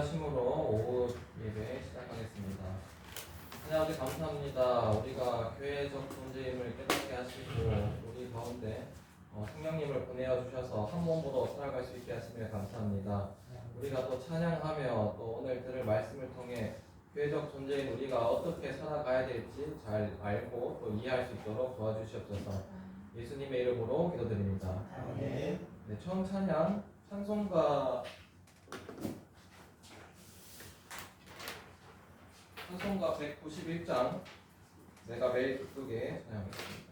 인도하심으로 오후 예배 시작하겠습니다. 하나님 감사합니다. 우리가 교회적 존재임을 깨닫게 하시고 우리 가운데 성령님을 보내어 주셔서 한 몸으로 살아갈 수 있게 하심에 감사합니다. 우리가 또 찬양하며 또 오늘 들을 말씀을 통해 교회적 존재인 우리가 어떻게 살아가야 될지 잘 알고 또 이해할 수 있도록 도와주시옵소서. 예수님의 이름으로 기도드립니다. 네, 처음 찬양 찬송가 191장 내가 매일 기쁘게 찬양하겠습니다.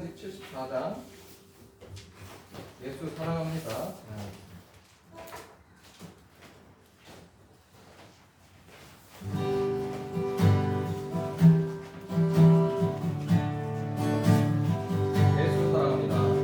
찬양집 74장 예수 사랑합니다. 예수 사랑합니다.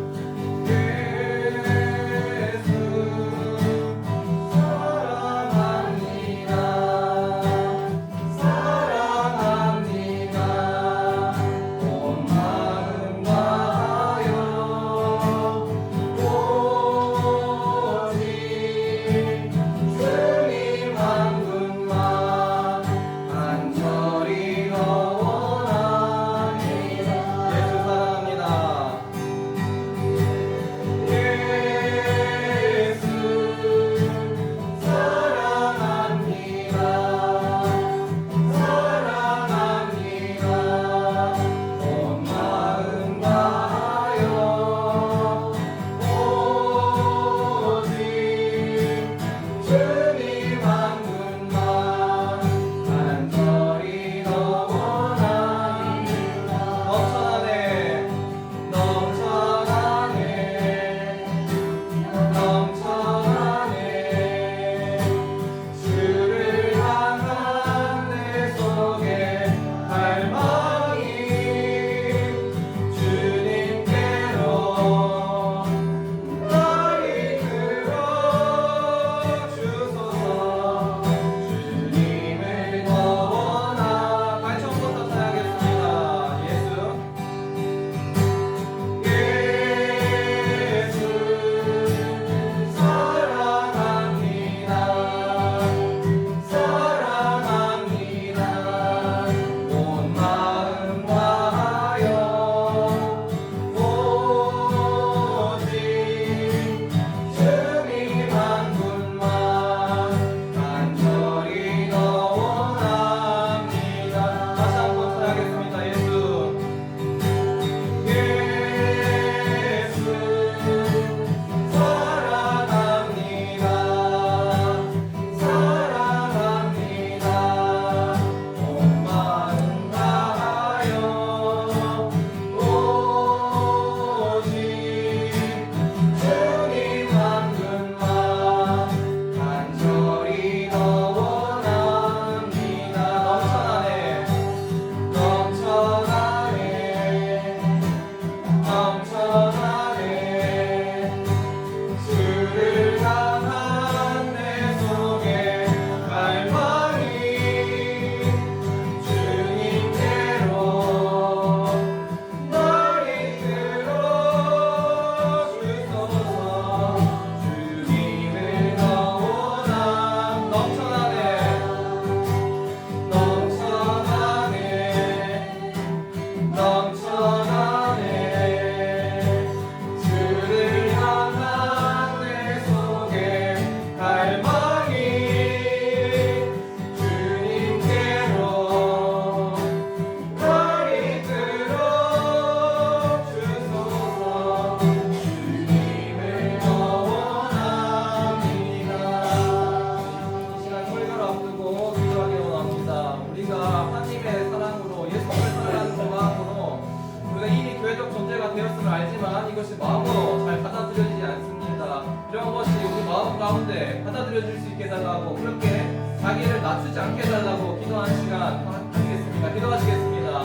이것이 마음으로 잘 받아들여지지 않습니다. 이런 것이 우리 마음 가운데 받아들여질 수 있게 해달라고, 그렇게 자기를 낮추지 않게 해달라고 기도하는 시간 하시겠습니다. 기도하시겠습니다.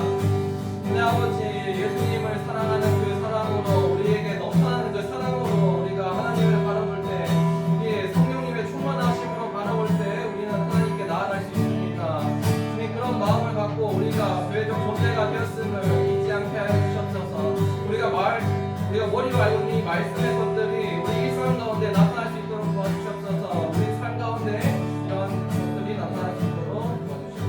내 아버지, 예수님을 사랑하는 그 사랑으로, 우리에게 넘쳐나는 그 사랑으로 우리가 하나님을 바라볼 때, 우리의 성령님의 충만하심으로 바라볼 때 우리는 하나님께 나아갈 수 있습니다. 주님, 그런 마음을 갖고 우리가 교회적 존재가 되었음을 잊지 않게 하여 주셨소서. 우리가 머리로 알고 있는 이 말씀의 것들이 우리 일상 가운데 나타날 수 있도록 도와주셨소서. 우리 삶 가운데 이런 것들이 나타날 수 있도록 도와주셨소서.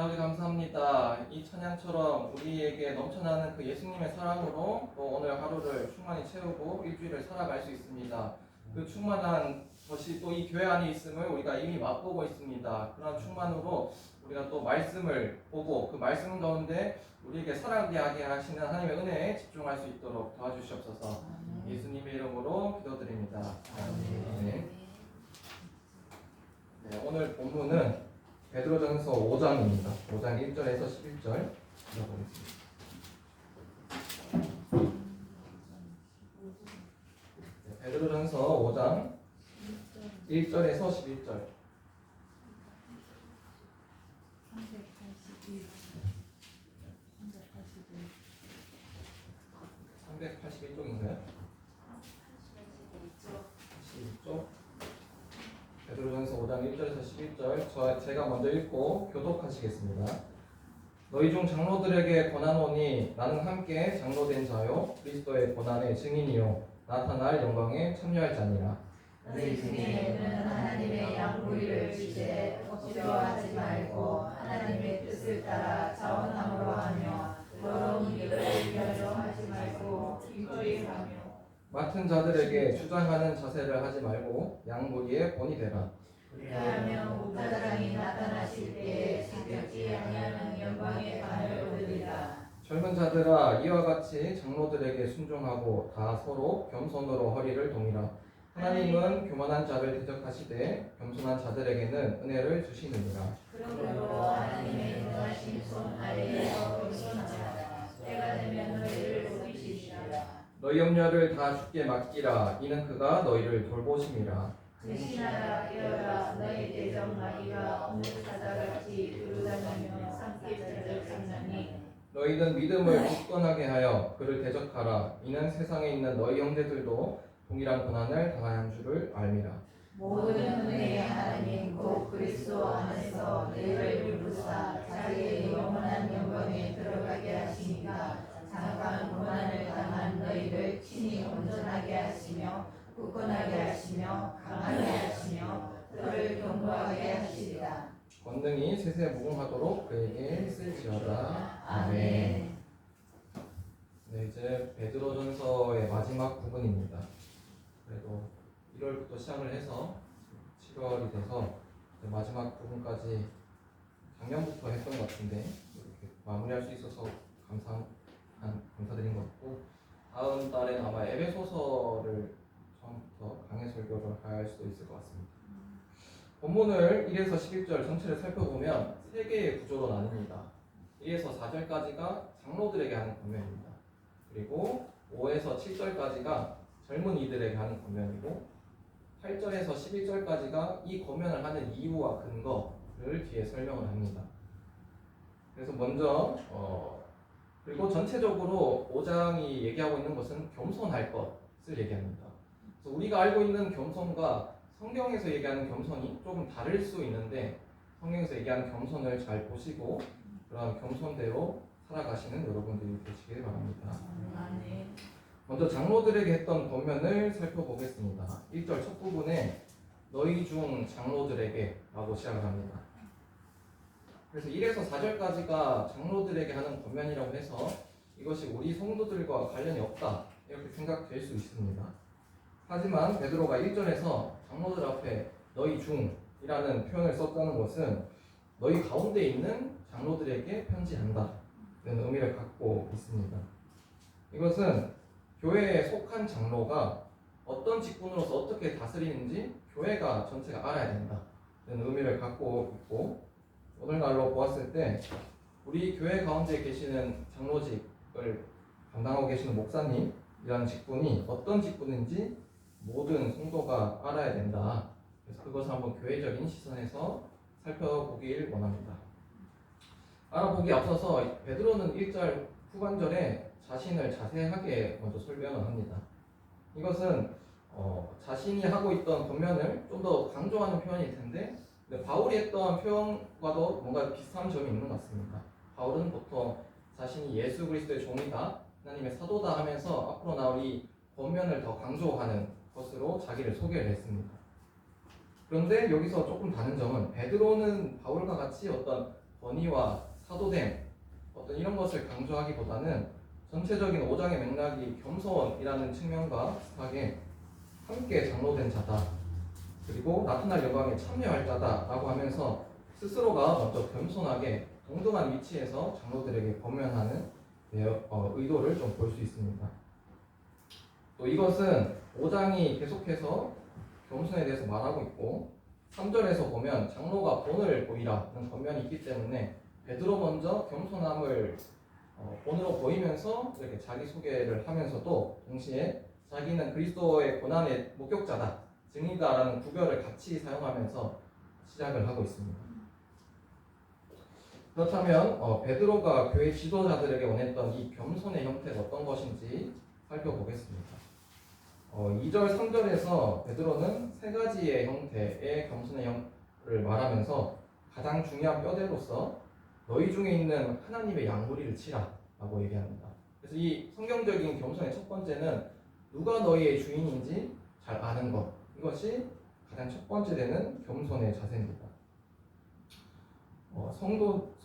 우리 감사합니다. 이 찬양처럼 우리에게 넘쳐나는 그 예수님의 사랑으로 또 오늘 하루를 충만히 채우고 일주일을 살아갈 수 있습니다. 그 충만한 것이 또 이 교회 안에 있음을 우리가 이미 맛보고 있습니다. 그런 충만으로 우리가 또 말씀을 보고 그 말씀 가운데 우리에게 사랑되게 하시는 하나님의 은혜에 집중할 수 있도록 도와주시옵소서. 예수님의 이름으로 기도드립니다. 아멘. 네, 오늘 본문은 베드로전서 5장입니다. 5장 1절에서 11절 읽어보겠습니다. 베드로전서 5장 1절에서 11절. 381쪽인가요? 82쪽. 베드로전서 5장 1절에서 11절. 제가 먼저 읽고 교독하시겠습니다. 너희 중 장로들에게 권하노니 나는 함께 장로된 자요 그리스도의 고난의 증인이요 나타날 영광에 참여할 자니라. 너희 중에는 하나님의 양보위를 주시되 억지로 하지 말고 하나님의 뜻을 따라 자원함으로 하며 더러운 일을 연정하지 말고 기꺼이 하며 맡은 자들에게 주장하는 자세를 하지 말고 양무리의 본이 되라. 그리하면 목자장이 나타나실 때에 잡혔지 아니하는 영광의 관을 얻으리라. 젊은 자들아 이와 같이 장로들에게 순종하고 다 서로 겸손으로 허리를 동이라. 하나님은 교만한 자를 대적하시되 겸손한 자들에게는 은혜를 주시느니라. 그러므로 하나님의 인도하신 손 아래에서 겸손하라. 때가 되면 너희를 높이시리라. 너희 염려를 다 주께 맡기라. 이는 그가 너희를 돌보심이라. 대신하라 깨어라. 너희 대적 마귀가 없는 사자같이 두루다니며 산길들을 찾나니 너희는 믿음을 굳건하게 하여 그를 대적하라. 이는 세상에 있는 너희 형제들도 동일한 고난을 당하는 줄을 알미라. 모든 은혜의 하나님 곧 그리스도 안에서 너희를 이루사 자기의 영원한 영광에 들어가게 하시니까 잠깐 고난을 당한 너희를 친히 온전하게 하시며 굳건하게 하시며 강하게 하시며 너를 견고하게 하시리라. 권능이 세세 무궁하도록 그에게 쓸지어다. 아멘. 네, 이제 베드로전서의 마지막 부분입니다. 그래도 1월부터 시작을 해서 7월이 돼서 마지막 부분까지 작년부터 했던 것 같은데 이렇게 마무리할 수 있어서 감사드린 것 같고, 다음 달에는 아마 에베소서를 처음부터 강해 설교를 할 수도 있을 것 같습니다. 본문을 1에서 11절 전체를 살펴보면 3개의 구조로 나뉩니다. 1에서 4절까지가 장로들에게 하는 권면입니다. 그리고 5에서 7절까지가 젊은이들에게 하는 권면이고, 8절에서 11절까지가 이 권면을 하는 이유와 근거를 뒤에 설명을 합니다. 그래서 먼저 그리고 전체적으로 5장이 얘기하고 있는 것은 겸손할 것을 얘기합니다. 그래서 우리가 알고 있는 겸손과 성경에서 얘기하는 겸손이 조금 다를 수 있는데, 성경에서 얘기하는 겸손을 잘 보시고 그런 겸손대로 살아가시는 여러분들이 되시길 바랍니다. 먼저 장로들에게 했던 권면을 살펴보겠습니다. 1절 첫 부분에 너희 중 장로들에게 라고 시작을 합니다. 그래서 1에서 4절까지가 장로들에게 하는 권면이라고 해서 이것이 우리 성도들과 관련이 없다 이렇게 생각될 수 있습니다. 하지만 베드로가 1절에서 장로들 앞에 너희 중이라는 표현을 썼다는 것은 너희 가운데 있는 장로들에게 편지한다 라는 의미를 갖고 있습니다. 이것은 교회에 속한 장로가 어떤 직분으로서 어떻게 다스리는지 교회가 전체가 알아야 된다는 의미를 갖고 있고, 오늘날로 보았을 때 우리 교회 가운데 계시는 장로직을 담당하고 계시는 목사님이라는 직분이 어떤 직분인지 모든 성도가 알아야 된다. 그래서 그것을 한번 교회적인 시선에서 살펴보길 원합니다. 알아보기 앞서서 베드로는 1절 후반절에 자신을 자세하게 먼저 설명을 합니다. 이것은 자신이 하고 있던 권면을 좀 더 강조하는 표현일 텐데, 바울이 했던 표현과도 뭔가 비슷한 점이 있는 것 같습니다. 바울은 보통 자신이 예수 그리스도의 종이다, 하나님의 사도다 하면서 앞으로 나올 이 권면을 더 강조하는 것으로 자기를 소개를 했습니다. 그런데 여기서 조금 다른 점은 베드로는 바울과 같이 어떤 권위와 사도됨, 어떤 이런 것을 강조하기보다는 전체적인 5장의 맥락이 겸손이라는 측면과 비슷하게 함께 장로된 자다, 그리고 나타날 영광에 참여할 자다 라고 하면서 스스로가 먼저 겸손하게 동등한 위치에서 장로들에게 권면하는 의도를 좀 볼 수 있습니다. 또 이것은 5장이 계속해서 겸손에 대해서 말하고 있고, 3절에서 보면 장로가 본을 보이라는 권면이 있기 때문에 베드로 먼저 겸손함을 본으로 보이면서 이렇게 자기소개를 하면서도 동시에 자기는 그리스도의 고난의 목격자다, 증인이다라는 구별을 같이 사용하면서 시작을 하고 있습니다. 그렇다면 베드로가 교회 지도자들에게 원했던 이 겸손의 형태가 어떤 것인지 살펴보겠습니다. 2절, 3절에서 베드로는 세 가지의 형태의 겸손의 형을 말하면서 가장 중요한 뼈대로서 너희 중에 있는 하나님의 양무리를 치라 라고 얘기합니다. 그래서 이 성경적인 겸손의 첫 번째는 누가 너희의 주인인지 잘 아는 것, 이것이 가장 첫 번째 되는 겸손의 자세입니다.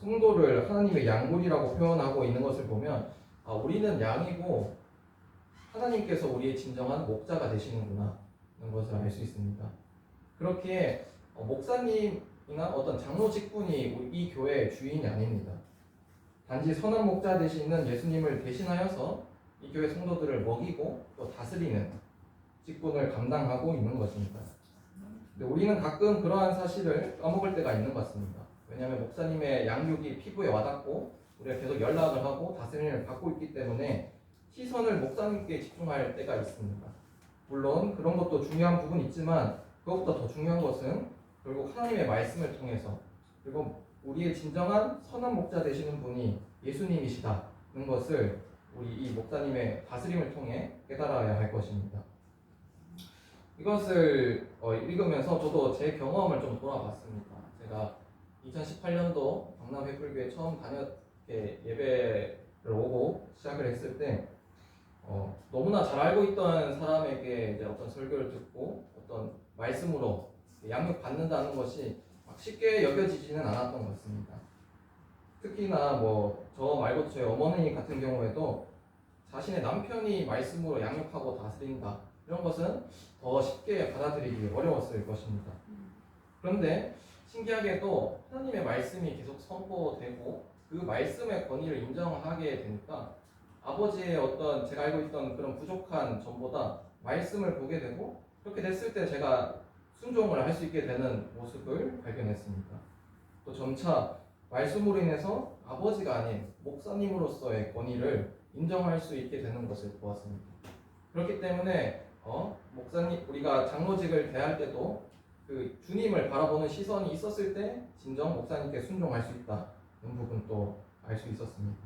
성도를 하나님의 양무리라고 표현하고 있는 것을 보면 우리는 양이고 하나님께서 우리의 진정한 목자가 되시는구나 하는 것을 알 수 있습니다. 그렇기에 목사님이나 어떤 장로 직분이 이 교회의 주인이 아닙니다. 단지 선한 목자 되시는 예수님을 대신하여서 이 교회 성도들을 먹이고 또 다스리는 직분을 감당하고 있는 것입니다. 근데 우리는 가끔 그러한 사실을 까먹을 때가 있는 것 같습니다. 왜냐하면 목사님의 양육이 피부에 와닿고 우리가 계속 연락을 하고 다스림을 받고 있기 때문에 시선을 목사님께 집중할 때가 있습니다. 물론 그런 것도 중요한 부분이 있지만 그것보다 더 중요한 것은 결국 하나님의 말씀을 통해서 그리고 우리의 진정한 선한 목자 되시는 분이 예수님이시다는 것을 우리 이 목사님의 다스림을 통해 깨달아야 할 것입니다. 이것을 읽으면서 저도 제 경험을 좀 돌아봤습니다. 제가 2018년도 강남회불교에 처음 예배를 오고 시작을 했을 때 너무나 잘 알고 있던 사람에게 이제 어떤 설교를 듣고 어떤 말씀으로 양육 받는다는 것이 막 쉽게 여겨지지는 않았던 것 같습니다. 특히나 저 말고 저희 어머니 같은 경우에도 자신의 남편이 말씀으로 양육하고 다스린다 이런 것은 더 쉽게 받아들이기 어려웠을 것입니다. 그런데 신기하게도 하나님의 말씀이 계속 선포되고 그 말씀의 권위를 인정하게 되니까 아버지의 어떤 제가 알고 있던 그런 부족한 점보다 말씀을 보게 되고 그렇게 됐을 때 제가 순종을 할 수 있게 되는 모습을 발견했습니다. 또 점차 말씀으로 인해서 아버지가 아닌 목사님으로서의 권위를 인정할 수 있게 되는 것을 보았습니다. 그렇기 때문에 우리가 장로직을 대할 때도 그 주님을 바라보는 시선이 있었을 때 진정 목사님께 순종할 수 있다는 부분도 알 수 있었습니다.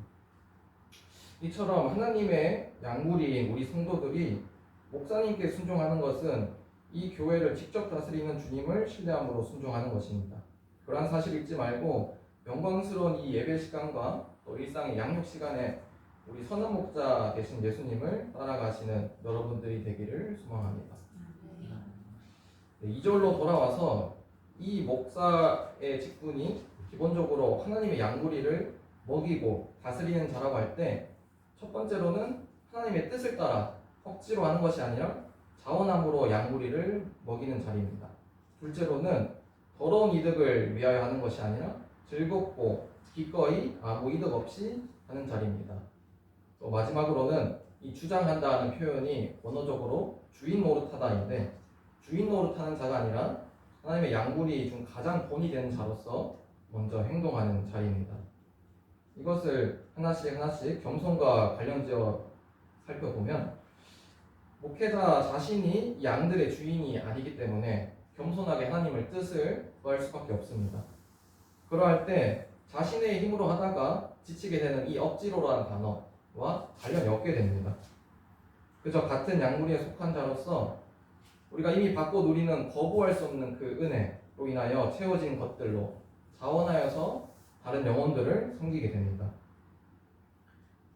이처럼 하나님의 양무리인 우리 성도들이 목사님께 순종하는 것은 이 교회를 직접 다스리는 주님을 신뢰함으로 순종하는 것입니다. 그러한 사실을 잊지 말고 영광스러운 이 예배 시간과 또 일상의 양육 시간에 우리 선한 목자 되신 예수님을 따라가시는 여러분들이 되기를 소망합니다. 2절로 돌아와서 이 목사의 직분이 기본적으로 하나님의 양무리를 먹이고 다스리는 자라고 할 때 첫 번째로는 하나님의 뜻을 따라 억지로 하는 것이 아니라 자원함으로 양무리를 먹이는 자리입니다. 둘째로는 더러운 이득을 위하여 하는 것이 아니라 즐겁고 기꺼이 아무 이득 없이 하는 자리입니다. 또 마지막으로는 이 주장한다는 표현이 원어적으로 주인 노릇하다인데 주인 노릇하는 자가 아니라 하나님의 양무리 중 가장 본이 되는 자로서 먼저 행동하는 자리입니다. 이것을 하나씩 겸손과 관련지어 살펴보면 목회자 자신이 양들의 주인이 아니기 때문에 겸손하게 하나님의 뜻을 구할 수밖에 없습니다. 그러할 때 자신의 힘으로 하다가 지치게 되는 이 억지로라는 단어와 관련이 없게 됩니다. 그저 같은 양무리에 속한 자로서 우리가 이미 받고 누리는 거부할 수 없는 그 은혜로 인하여 채워진 것들로 자원하여서 다른 영혼들을 섬기게 됩니다.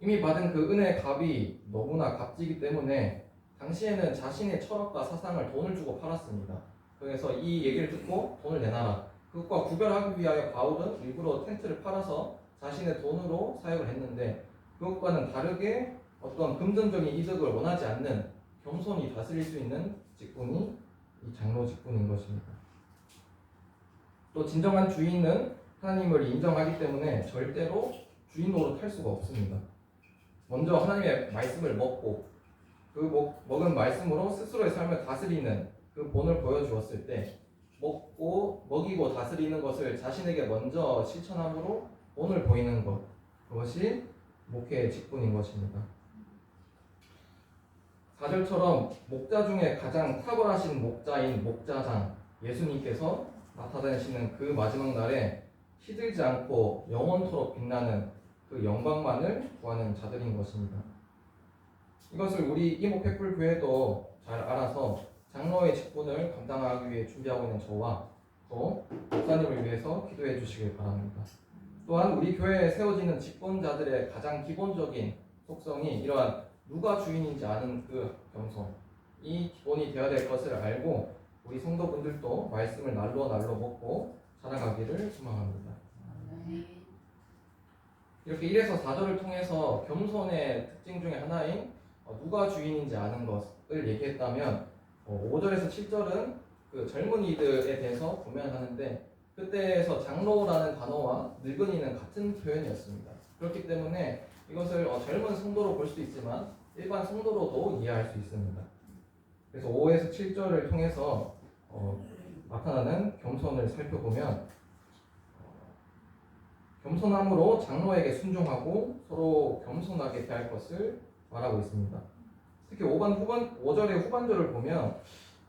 이미 받은 그 은혜의 값이 너무나 값지기 때문에 당시에는 자신의 철학과 사상을 돈을 주고 팔았습니다. 그래서 이 얘기를 듣고 돈을 내놔라. 그것과 구별하기 위하여 바울은 일부러 텐트를 팔아서 자신의 돈으로 사역을 했는데 그것과는 다르게 어떤 금전적인 이득을 원하지 않는 겸손히 다스릴 수 있는 직분이 이 장로 직분인 것입니다. 또 진정한 주인은 하나님을 인정하기 때문에 절대로 주인 노릇할 수가 없습니다. 먼저 하나님의 말씀을 먹고 그 먹은 말씀으로 스스로의 삶을 다스리는 그 본을 보여주었을 때 먹이고 다스리는 것을 자신에게 먼저 실천함으로 본을 보이는 것, 그것이 목회의 직분인 것입니다. 4절처럼 목자 중에 가장 탁월하신 목자인 목자장 예수님께서 나타나시는 그 마지막 날에 시들지 않고 영원토록 빛나는 그 영광만을 구하는 자들인 것입니다. 이것을 우리 이목회풀 교회도 잘 알아서 장로의 직분을 감당하기 위해 준비하고 있는 저와 또 목사님을 위해서 기도해 주시길 바랍니다. 또한 우리 교회에 세워지는 직분자들의 가장 기본적인 속성이 이러한 누가 주인인지 아는 그 겸손, 이 기본이 되어야 될 것을 알고 우리 성도분들도 말씀을 날로 먹고 자라가기를 소망합니다. 이렇게 1에서 4절을 통해서 겸손의 특징 중에 하나인 누가 주인인지 아는 것을 얘기했다면 5절에서 7절은 그 젊은이들에 대해서 구면하는데 그때에서 장로라는 단어와 늙은이는 같은 표현이었습니다. 그렇기 때문에 이것을 젊은 성도로 볼 수도 있지만 일반 성도로도 이해할 수 있습니다. 그래서 5에서 7절을 통해서 나타나는 겸손을 살펴보면 겸손함으로 장로에게 순종하고 서로 겸손하게 대할 것을 말하고 있습니다. 특히 5절의 후반절을 보면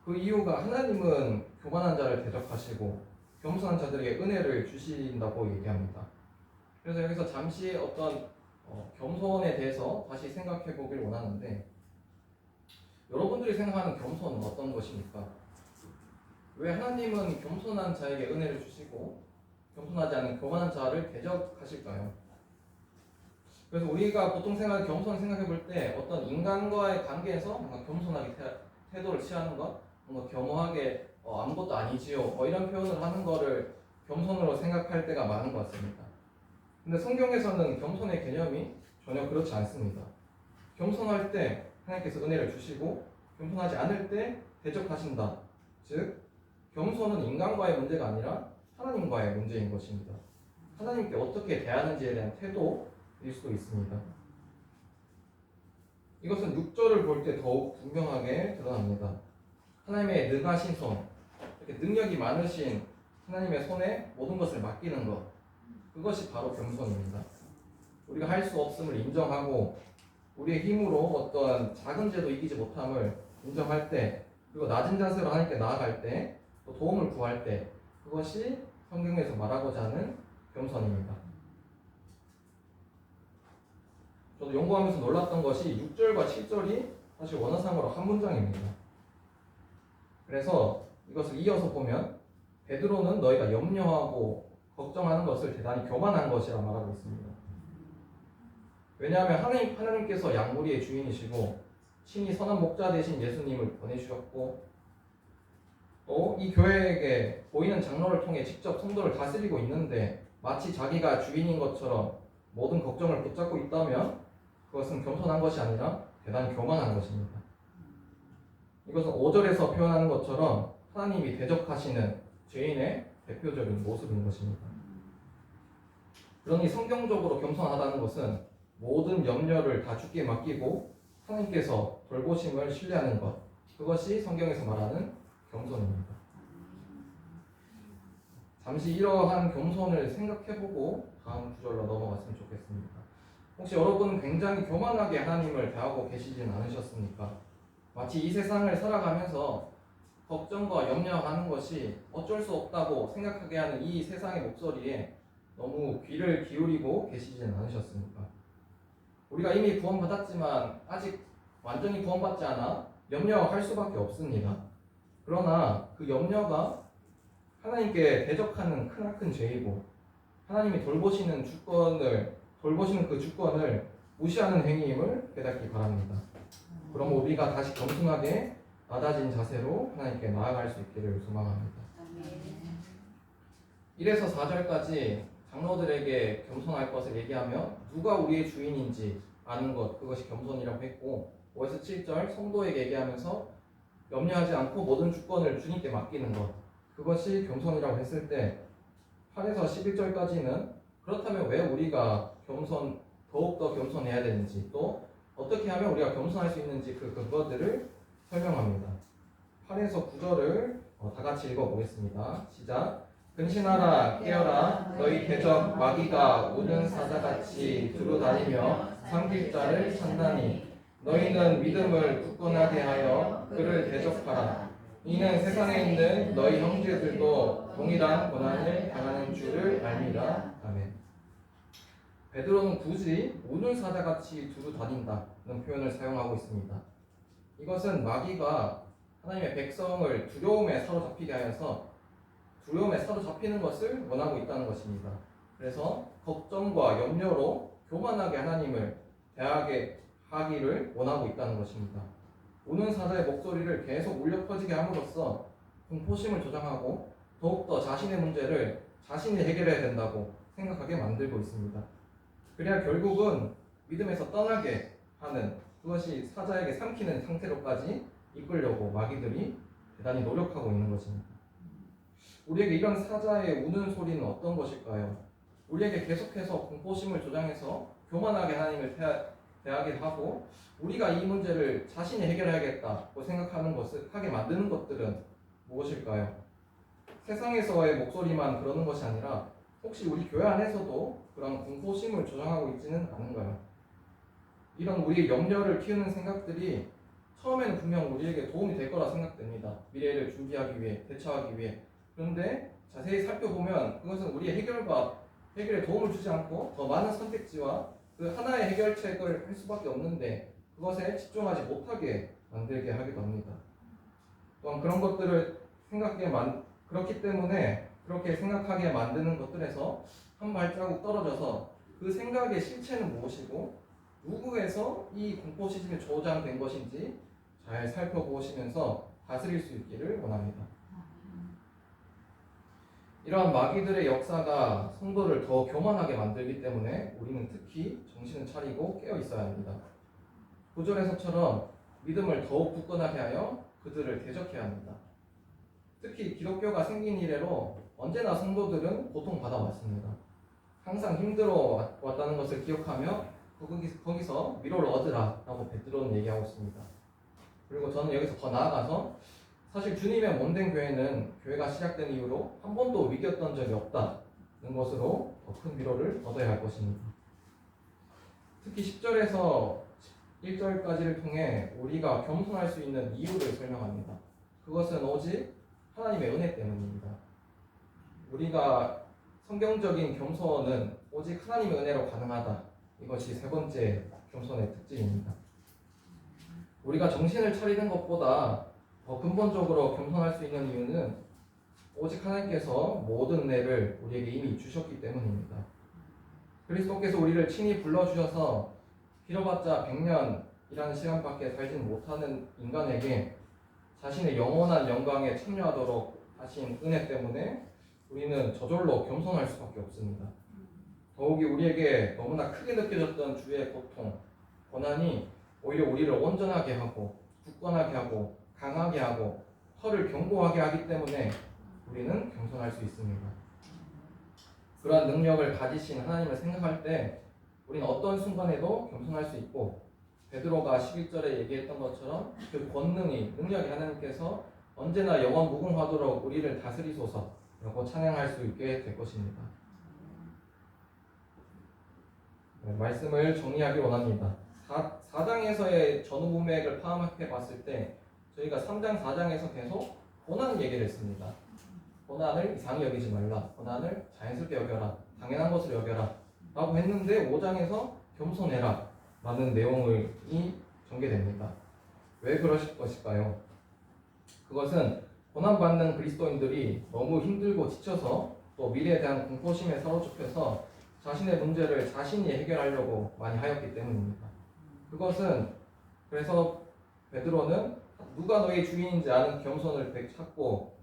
그 이유가 하나님은 교만한 자를 대적하시고 겸손한 자들에게 은혜를 주신다고 얘기합니다. 그래서 여기서 잠시 어떤 겸손에 대해서 다시 생각해 보길 원하는데 여러분들이 생각하는 겸손은 어떤 것입니까? 왜 하나님은 겸손한 자에게 은혜를 주시고 겸손하지 않은 교만한 자를 대적하실까요? 그래서 우리가 보통 겸손을 생각해 볼 때 어떤 인간과의 관계에서 뭔가 겸손하게 태도를 취하는 것, 뭔가 겸허하게 아무것도 아니지요 이런 표현을 하는 거를 겸손으로 생각할 때가 많은 것 같습니다. 근데 성경에서는 겸손의 개념이 전혀 그렇지 않습니다. 겸손할 때 하나님께서 은혜를 주시고 겸손하지 않을 때 대적하신다. 즉 겸손은 인간과의 문제가 아니라 하나님과의 문제인 것입니다. 하나님께 어떻게 대하는지에 대한 태도일 수도 있습니다. 이것은 6절을 볼 때 더욱 분명하게 드러납니다. 하나님의 능하신 손, 이렇게 능력이 많으신 하나님의 손에 모든 것을 맡기는 것, 그것이 바로 겸손입니다. 우리가 할 수 없음을 인정하고 우리의 힘으로 어떤 작은 죄도 이기지 못함을 인정할 때, 그리고 낮은 자세로 하나님께 나아갈 때, 또 도움을 구할 때, 그것이 성경에서 말하고자 하는 겸손입니다. 저도 연구하면서 놀랐던 것이 6절과 7절이 사실 원어상으로 한 문장입니다. 그래서 이것을 이어서 보면 베드로는 너희가 염려하고 걱정하는 것을 대단히 교만한 것이라 말하고 있습니다. 왜냐하면 하나님께서 양무리의 주인이시고 친히 선한 목자 되신 예수님을 보내주셨고 또 이 교회에게 보이는 장로를 통해 직접 성도를 다스리고 있는데 마치 자기가 주인인 것처럼 모든 걱정을 붙잡고 있다면 그것은 겸손한 것이 아니라 대단히 교만한 것입니다. 이것은 5절에서 표현하는 것처럼 하나님이 대적하시는 죄인의 대표적인 모습인 것입니다. 그러니 성경적으로 겸손하다는 것은 모든 염려를 다 주께 맡기고 하나님께서 돌보심을 신뢰하는 것, 그것이 성경에서 말하는 겸손입니다. 잠시 이러한 겸손을 생각해보고 다음 구절로 넘어갔으면 좋겠습니다. 혹시 여러분 굉장히 교만하게 하나님을 대하고 계시진 않으셨습니까? 마치 이 세상을 살아가면서 걱정과 염려하는 것이 어쩔 수 없다고 생각하게 하는 이 세상의 목소리에 너무 귀를 기울이고 계시진 않으셨습니까? 우리가 이미 구원받았지만 아직 완전히 구원받지 않아 염려할 수밖에 없습니다. 그러나 그 염려가 하나님께 대적하는 크나큰 죄이고 하나님이 돌보시는 그 주권을 무시하는 행위임을 깨닫기 바랍니다. 그럼 우리가 다시 겸손하게 낮아진 자세로 하나님께 나아갈 수 있기를 소망합니다. 1에서 4절까지 장로들에게 겸손할 것을 얘기하며 누가 우리의 주인인지 아는 것, 그것이 겸손이라고 했고 5에서 7절 성도에게 얘기하면서 염려하지 않고 모든 주권을 주님께 맡기는 것, 그것이 겸손이라고 했을 때 8에서 11절까지는 그렇다면 왜 우리가 더욱더 겸손해야 되는지 또 어떻게 하면 우리가 겸손할 수 있는지 그것들을 설명합니다. 8에서 9절을 다 같이 읽어보겠습니다. 시작. 근신하라 깨어라 너희 대적 마귀가 우는 사자같이 두루 다니며 삼킬 자를 찾나니 너희는 믿음을 굳건하게 하여 그를 대적하라. 이는 세상에 있는 너희 형제들도 동일한 고난을 당하는 줄을 알미라. 아멘. 베드로는 굳이 우는 사자같이 두루 다닌다는 표현을 사용하고 있습니다. 이것은 마귀가 하나님의 백성을 두려움에 사로잡히게 하여서 두려움에 사로잡히는 것을 원하고 있다는 것입니다. 그래서 걱정과 염려로 교만하게 하나님을 대하게 하기를 원하고 있다는 것입니다. 우는 사자의 목소리를 계속 울려 퍼지게 함으로써 공포심을 조장하고 더욱더 자신의 문제를 자신이 해결해야 된다고 생각하게 만들고 있습니다. 그래야 결국은 믿음에서 떠나게 하는, 그것이 사자에게 삼키는 상태로까지 이끌려고 마귀들이 대단히 노력하고 있는 것입니다. 우리에게 이런 사자의 우는 소리는 어떤 것일까요? 우리에게 계속해서 공포심을 조장해서 교만하게 하나님을 대하게 하고 우리가 이 문제를 자신이 해결해야겠다고 생각하는 것을 하게 만드는 것들은 무엇일까요? 세상에서의 목소리만 그러는 것이 아니라 혹시 우리 교회 안에서도 그런 공포심을 조장하고 있지는 않은가요? 이런 우리의 염려를 키우는 생각들이 처음에는 분명 우리에게 도움이 될 거라 생각됩니다. 미래를 준비하기 위해, 대처하기 위해. 그런데 자세히 살펴보면 그것은 우리의 해결에 도움을 주지 않고 더 많은 선택지와 그 하나의 해결책을 할 수밖에 없는데 그것에 집중하지 못하게 만들게 하기도 합니다. 또한 그런 것들을 그렇기 때문에 그렇게 생각하게 만드는 것들에서 한 발자국 떨어져서 그 생각의 실체는 무엇이고 누구에서 이 공포시즘이 조장된 것인지 잘 살펴보시면서 다스릴 수 있기를 원합니다. 이러한 마귀들의 역사가 성도를 더 교만하게 만들기 때문에 우리는 특히 정신을 차리고 깨어 있어야 합니다. 9절에서처럼 믿음을 더욱 굳건하게 하여 그들을 대적해야 합니다. 특히 기독교가 생긴 이래로 언제나 성도들은 고통받아 왔습니다. 항상 힘들어 왔다는 것을 기억하며 거기서 위로를 얻으라 라고 베드로는 얘기하고 있습니다. 그리고 저는 여기서 더 나아가서 사실 주님의 몸된 교회는 교회가 시작된 이후로 한 번도 위기였던 적이 없다는 것으로 더 큰 위로를 얻어야 할 것입니다. 특히 10절에서 11절까지를 통해 우리가 겸손할 수 있는 이유를 설명합니다. 그것은 오직 하나님의 은혜 때문입니다. 우리가 성경적인 겸손은 오직 하나님의 은혜로 가능하다. 이것이 세 번째 겸손의 특징입니다. 우리가 정신을 차리는 것보다 더 근본적으로 겸손할 수 있는 이유는 오직 하나님께서 모든 은혜를 우리에게 이미 주셨기 때문입니다. 그리스도께서 우리를 친히 불러주셔서 길어봤자 100년이라는 시간밖에 살지는 못하는 인간에게 자신의 영원한 영광에 참여하도록 하신 은혜 때문에 우리는 저절로 겸손할 수밖에 없습니다. 더욱이 우리에게 너무나 크게 느껴졌던 주의 고통, 고난이 오히려 우리를 온전하게 하고 굳건하게 하고 강하게 하고 혀를 견고하게 하기 때문에 우리는 겸손할 수 있습니다. 그러한 능력을 가지신 하나님을 생각할 때 우리는 어떤 순간에도 겸손할 수 있고 베드로가 11절에 얘기했던 것처럼 그 권능이 능력이 하나님께서 언제나 영원 무궁하도록 우리를 다스리소서라고 찬양할 수 있게 될 것입니다. 말씀을 정리하기 원합니다. 4장에서의 전후 문맥을 파악해 봤을 때 저희가 3장, 4장에서 계속 고난 얘기를 했습니다. 고난을 이상히 여기지 말라. 고난을 자연스럽게 여겨라. 당연한 것을 여겨라. 라고 했는데 5장에서 겸손해라. 라는 내용이 전개됩니다. 왜 그러실 것일까요? 그것은 고난받는 그리스도인들이 너무 힘들고 지쳐서 또 미래에 대한 공포심에 사로잡혀서 자신의 문제를 자신이 해결하려고 많이 하였기 때문입니다. 그것은 그래서 베드로는 누가 너의 주인인지 아는 겸손을 찾고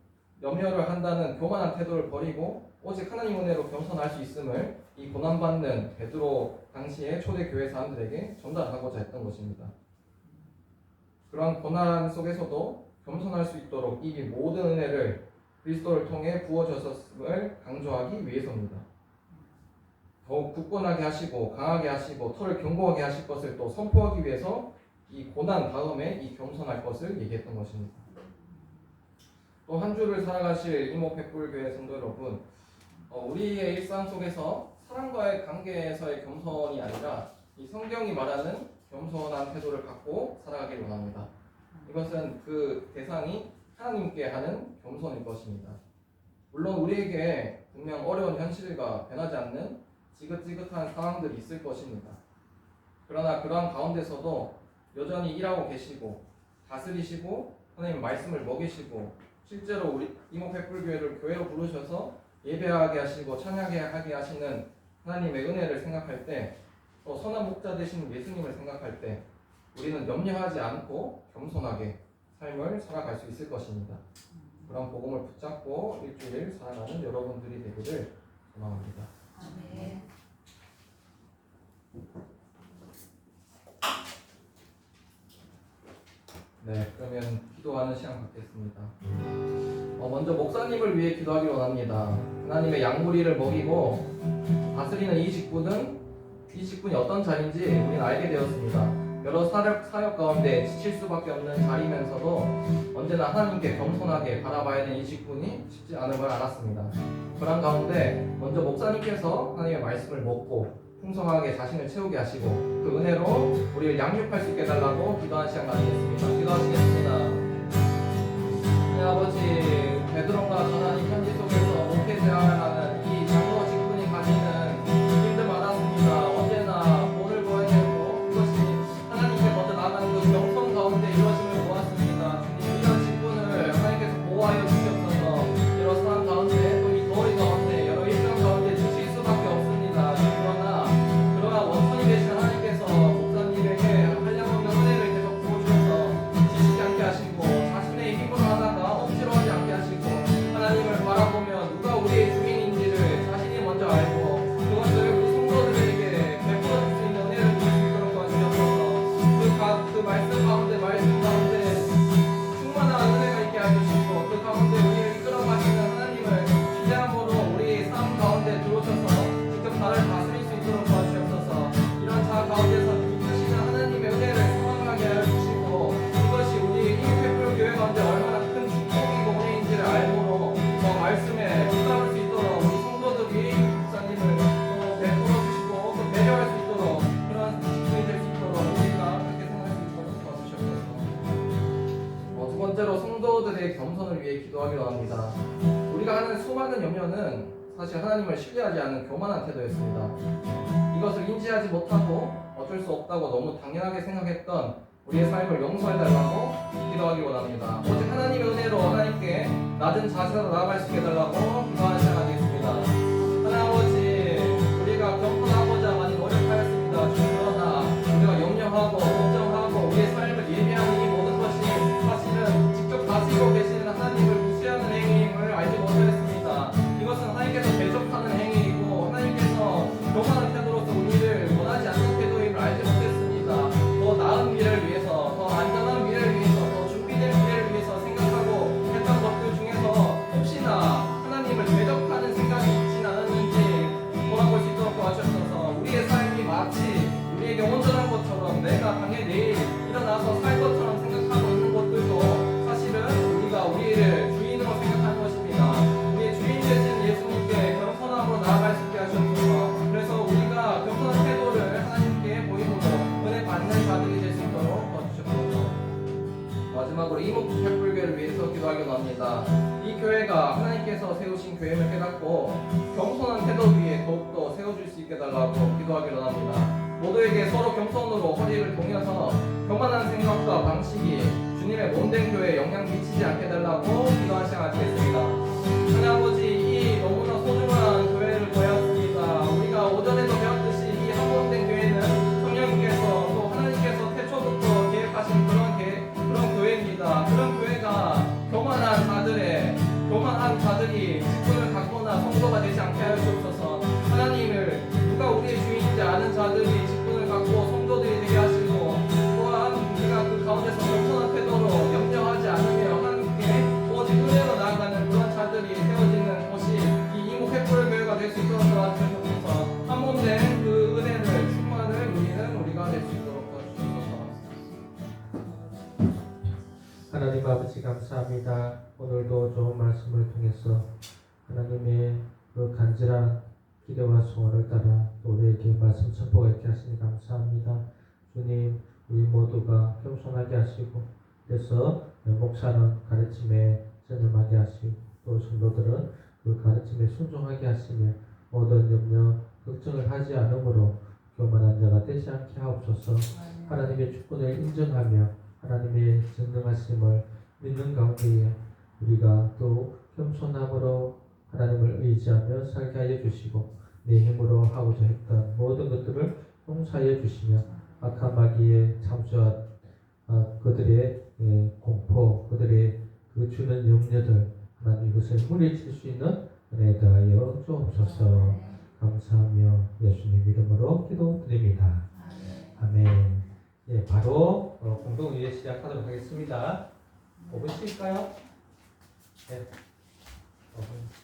염려를 한다는 교만한 태도를 버리고 오직 하나님 은혜로 겸손할 수 있음을 이 고난받는 베드로 당시의 초대 교회 사람들에게 전달하고자 했던 것입니다. 그러한 고난 속에서도 겸손할 수 있도록 이 모든 은혜를 그리스도를 통해 부어주셨음을 강조하기 위해서입니다. 더욱 굳건하게 하시고 강하게 하시고 털을 견고하게 하실 것을 또 선포하기 위해서 이 고난 다음에 이 겸손할 것을 얘기했던 것입니다. 또 한 주를 살아가실 이모 백불교회 성도 여러분, 우리의 일상 속에서 사람과의 관계에서의 겸손이 아니라 이 성경이 말하는 겸손한 태도를 갖고 살아가길 원합니다. 이것은 그 대상이 하나님께 하는 겸손일 것입니다. 물론 우리에게 분명 어려운 현실과 변하지 않는 지긋지긋한 상황들이 있을 것입니다. 그러나 그러한 가운데서도 여전히 일하고 계시고 다스리시고 하나님 말씀을 먹이시고 실제로 우리 이모백불교회를 교회로 부르셔서 예배하게 하시고 찬양하게 하시는 하나님의 은혜를 생각할 때, 또 선한 목자 되신 예수님을 생각할 때 우리는 염려하지 않고 겸손하게 삶을 살아갈 수 있을 것입니다. 그런 복음을 붙잡고 일주일 살아가는 여러분들이 되기를 소망합니다. 아멘. 네, 그러면 기도하는 시간 갖겠습니다. 먼저 목사님을 위해 기도하기 원합니다. 하나님의 양무리를 먹이고 다스리는 이 직분이 어떤 자리인지 우리는 알게 되었습니다. 여러 사역 가운데 지칠 수밖에 없는 자리면서도 언제나 하나님께 겸손하게 바라봐야 되는 이 직분이 쉽지 않은 걸 알았습니다. 그런 가운데 먼저 목사님께서 하나님의 말씀을 먹고 풍성하게 자신을 채우게 하시고 그 은혜로 우리를 양육할 수 있게 해달라고 기도하는 시간 가지겠습니다. 기도하시겠습니다. 하나님 아버지, 베드로가 전한 이 편지 속에서 목회자라는 이 장로 직분이 가지는 힘들 많았습니다. 언제나 본을 보아야 되고 그것이 하나님께 먼저 나가는 그 경성 가운데 이루어짐을 보았습니다. 이런 직분을 하나님께서 보호하여 주시옵소서. 여러 상황 가운데 또 이 더위 가운데 여러 일정 가운데 지칠 수밖에 없습니다. 그러나 그러한 원천이 되신 하나님께서 목사님에게 한량없는 은혜를 계속 부어주셔서 지치지 않게 하시고 자신의 힘으로 하다가 억지로 하지 않게 하시고 하나님을 바라보며 누가 우리의 주인인지를 자신이 먼저 알고 그것을 우리 성도들에게 베풀어 줄 수 있는 은혜를 줄 수 있도록 도와주셔서 그 말씀 가운데 충만한 은혜가 있게 해주시고 그 가운데 우리를 이끌어가시는 하나님을 신뢰함으로 우리 삶 가운데 들어오셔서 직접 나를 다스릴 수 있도록 도와주옵소서. 이런 자 가운데서 이끄시는 하나님의 은혜를 소망하게 하여 주시고 이것이 우리 이모백불교회 가운데 얼마나 큰 축복이고 은혜인지를 알므로 더 말씀에 붙잡을 수 있도록 우리 성도들이 목사님을 또 베풀어 주시고 또 배려할 수 있도록 그런 직분이 될 수 있도록 우리가 그렇게 생각할 수 있도록 도와주시옵소서. 두 번째로 성도들의 겸손을 위해 기도하기 원합니다. 우리가 하는 수많은 염려는 사실 하나님을 신뢰하지 않는 교만한 태도였습니다. 이것을 인지하지 못하고 어쩔 수 없다고 너무 당연하게 생각했던 우리의 삶을 용서해달라고 기도하기 원합니다. 오직 하나님의 은혜로 하나님께 낮은 자세로 나아갈 수 있게 해달라고 기도하는 시간 하겠습니다. 하나님 아버지, 우리가 겸손하고자 많이 노력하였습니다. 그러나 우리가 염려하고 걱정하고 우리의 삶을 예비하는 이 모든 것이 사실은 직접 다스리고 계시는 하나님을 무시하는 행위임을 알지 못하였습니다. 이것은 하나님께서 대적하는 행위이고 하나님께서 교만한 태도로서 우리를 원하지 않는 태도임을 알지 못했습니다. 더 나은 미래를 위해서, 더 안전한 미래를 위해서, 더 준비된 미래를 위해서 생각하고 했던 것들 중에서 혹시나 하나님을 대적하는 생각이 있진 않았는지 돌아볼 수 있도록 도와주셔서 우리의 삶이 마치 우리에게 온전한 것처럼 내가 당연히 내일 일어나서 살 것처럼 생각하고 있는 것들도 사실은 우리가 우리를 주인으로 생각하는 것입니다. 우리의 주인 되신 예수님께 겸손함으로 나아갈 수 있게 하셔서 그래서 우리가 겸손한 태도를 하나님께 보임으로 은혜 받는 자들이 될 수 있도록 도와주셨고 마지막으로 이모백불교회를 위해서 기도하기 원합니다. 이 교회가 하나님께서 세우신 교회임을 깨닫고 겸손한 태도 위에 더욱더 세워줄 수 있게 달라고 기도하기 원합니다. 모두에게 서로 겸손으로 허리를 동여서 교만한 생각과 방식이 주님의 몸된 교회에 영향 미치지 않게 달라고 기도하는 시간 갖겠습니다. 하나님 아버지, 이 너무나 소중한 교회를 보였습니다. 우리가 오전에도 배웠듯이 이 한몸된 교회는 성령님께서 또 하나님께서 태초부터 계획하신 그런 교회입니다. 그런 교회가 교만한 자들이 직분을 갖거나 성도가 되지 않게 하여 주옵소서. 하나님을 누가 우리의 주인인지 아는 자들이 직분을 갖고 성도들이 되게 하시고 또한 우리가 그 가운데서 겸손한 태도로 염려하지 않으며 하나님께 오직 은혜로 나아가는 그런 자 하나님 아버지 감사합니다. 오늘도 좋은 말씀을 통해서 하나님의 그 간절한 기대와 소원을 따라 또 우리에게 말씀 선포가 있게 하시니 감사합니다. 주님, 우리 모두가 겸손하게 하시고 그래서 목사는 가르침에 전념하게 하시고 또 성도들은 그 가르침에 순종하게 하시며 모든 염려, 걱정을 하지 않으므로 교만한 자가 되지 않게 하옵소서. 하나님의 주권을 인정하며 하나님의 전능하심을 믿는 가운데에 우리가 또 겸손함으로 하나님을 의지하며 살게 하여 주시고 내 힘으로 하고자 했던 모든 것들을 용서하여 주시며 악한 마귀의 참수와 그들의 공포, 그들의 그 주는 염려들 하나님 이것을 물리칠 수 있는 은혜 더하여 주옵소서. 감사하며 예수님 이름으로 기도드립니다. 아멘. 예, 바로 공동의회 시작하도록 하겠습니다. 5분 쉴까요? 네. 5분.